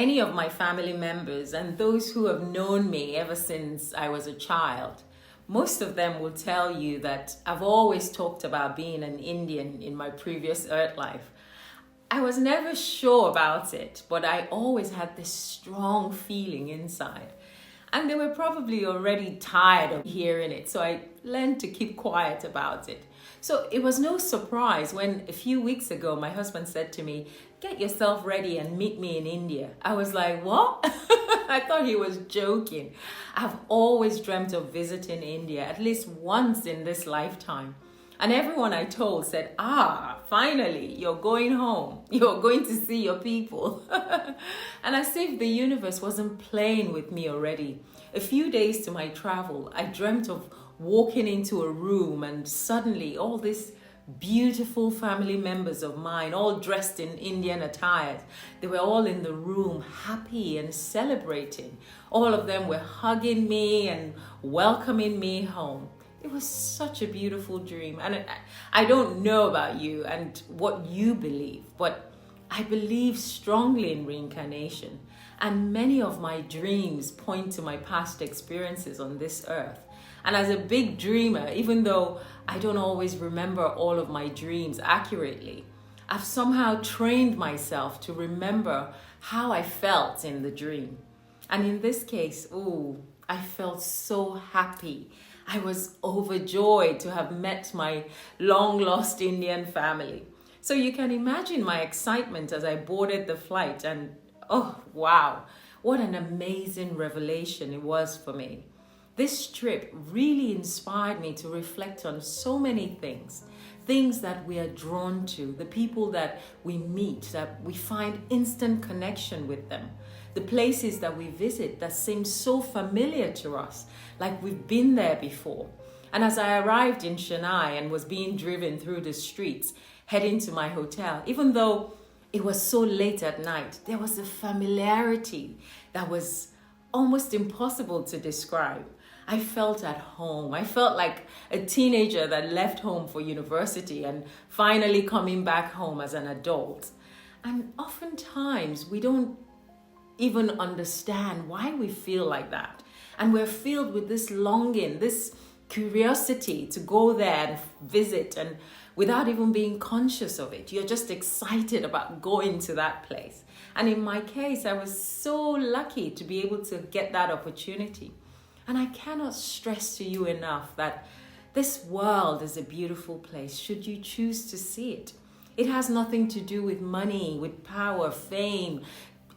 any of my family members and those who have known me ever since I was a child, most of them will tell you that I've always talked about being an Indian in my previous earth life. I was never sure about it, but I always had this strong feeling inside. And they were probably already tired of hearing it, so I learned to keep quiet about it. So it was no surprise when a few weeks ago my husband said to me, "Get yourself ready and meet me in India." I was like, "What?" I thought he was joking. I've always dreamt of visiting India at least once in this lifetime. And everyone I told said, finally, you're going home. You're going to see your people. And as if the universe wasn't playing with me already. A few days to my travel, I dreamt of walking into a room and suddenly all these beautiful family members of mine, all dressed in Indian attire, they were all in the room, happy and celebrating. All of them were hugging me and welcoming me home. It was such a beautiful dream. And I don't know about you and what you believe, but I believe strongly in reincarnation. And many of my dreams point to my past experiences on this earth. And as a big dreamer, even though I don't always remember all of my dreams accurately, I've somehow trained myself to remember how I felt in the dream. And in this case, I felt so happy. I was overjoyed to have met my long-lost Indian family. So you can imagine my excitement as I boarded the flight, and oh, wow, what an amazing revelation it was for me. This trip really inspired me to reflect on so many things that we are drawn to, the people that we meet, that we find instant connection with them, the places that we visit that seem so familiar to us, like we've been there before. And as I arrived in Chennai and was being driven through the streets, heading to my hotel, even though it was so late at night, there was a familiarity that was almost impossible to describe. I felt at home. I felt like a teenager that left home for university and finally coming back home as an adult. And oftentimes we don't even understand why we feel like that. And we're filled with this longing, this curiosity to go there and visit, and without even being conscious of it, you're just excited about going to that place. And in my case, I was so lucky to be able to get that opportunity. And I cannot stress to you enough that this world is a beautiful place should you choose to see it. It has nothing to do with money, with power, fame,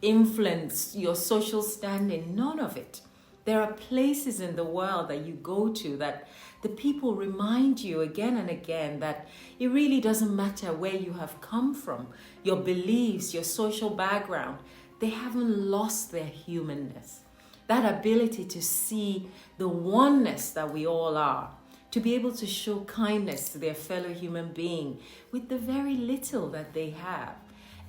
influence, your social standing, none of it. There are places in the world that you go to that the people remind you again and again that it really doesn't matter where you have come from, your beliefs, your social background, they haven't lost their humanness. That ability to see the oneness that we all are, to be able to show kindness to their fellow human being with the very little that they have.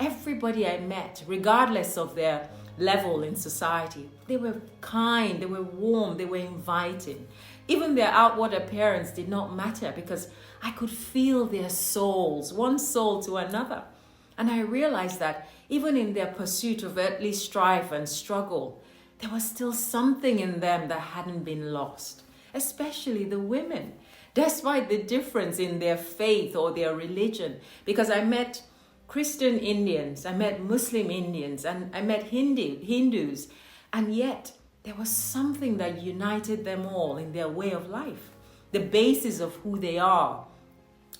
Everybody I met, regardless of their level in society, they were kind, they were warm, they were inviting. Even their outward appearance did not matter because I could feel their souls, one soul to another. And I realized that even in their pursuit of earthly strife and struggle, there was still something in them that hadn't been lost, especially the women, despite the difference in their faith or their religion. Because I met Christian Indians, I met Muslim Indians, and I met Hindus, and yet there was something that united them all in their way of life, the basis of who they are.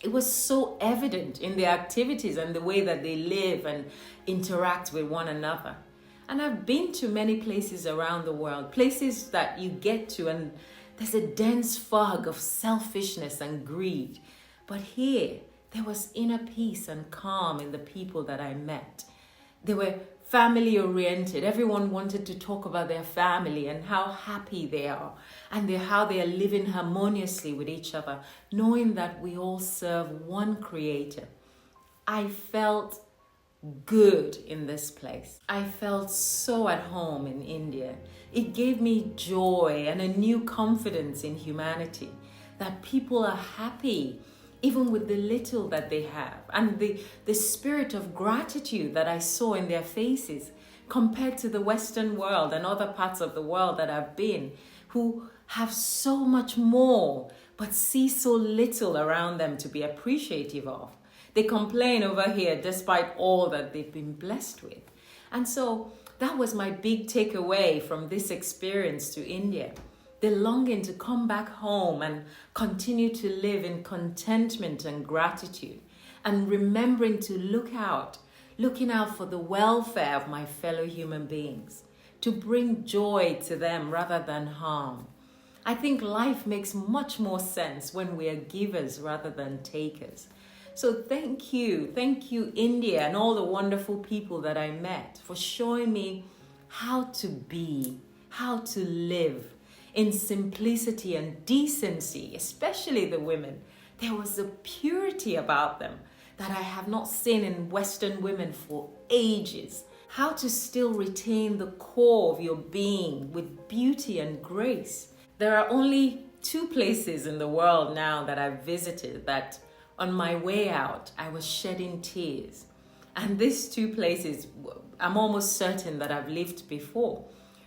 It was so evident in their activities and the way that they live and interact with one another. And I've been to many places around the world, places that you get to and there's a dense fog of selfishness and greed. But here, there was inner peace and calm in the people that I met. They were family oriented. Everyone wanted to talk about their family and how happy they are and how they are living harmoniously with each other, knowing that we all serve one creator. I felt good in this place. I felt so at home in India. It gave me joy and a new confidence in humanity, that people are happy even with the little that they have, and the spirit of gratitude that I saw in their faces compared to the Western world and other parts of the world that I've been, who have so much more but see so little around them to be appreciative of. They complain over here despite all that they've been blessed with. And so that was my big takeaway from this experience to India. The longing to come back home and continue to live in contentment and gratitude, and remembering to looking out for the welfare of my fellow human beings, to bring joy to them rather than harm. I think life makes much more sense when we are givers rather than takers. So thank you, India, and all the wonderful people that I met for showing me how to be, how to live in simplicity and decency, especially the women. There was a purity about them that I have not seen in Western women for ages. How to still retain the core of your being with beauty and grace. There are only 2 places in the world now that I've visited that on my way out, I was shedding tears. And these 2 places, I'm almost certain that I've lived before.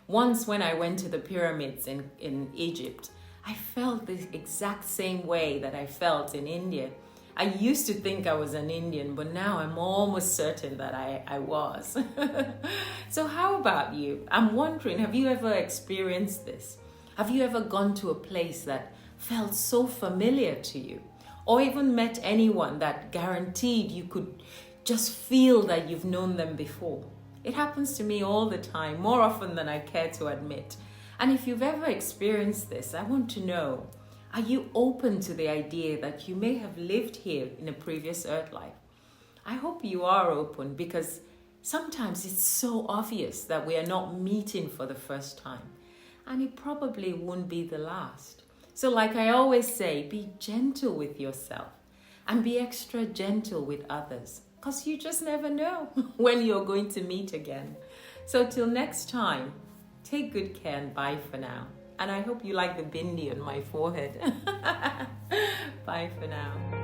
Once when I went to the pyramids in Egypt, I felt the exact same way that I felt in India. I used to think I was an Indian, but now I'm almost certain that I was. So how about you? I'm wondering, have you ever experienced this? Have you ever gone to a place that felt so familiar to you? Or even met anyone that guaranteed you could just feel that you've known them before? It happens to me all the time, more often than I care to admit. And if you've ever experienced this, I want to know, are you open to the idea that you may have lived here in a previous earth life? I hope you are open, because sometimes it's so obvious that we are not meeting for the first time. And it probably won't be the last. So like I always say, be gentle with yourself and be extra gentle with others, because you just never know when you're going to meet again. So till next time, take good care and bye for now. And I hope you like the bindi on my forehead. Bye for now.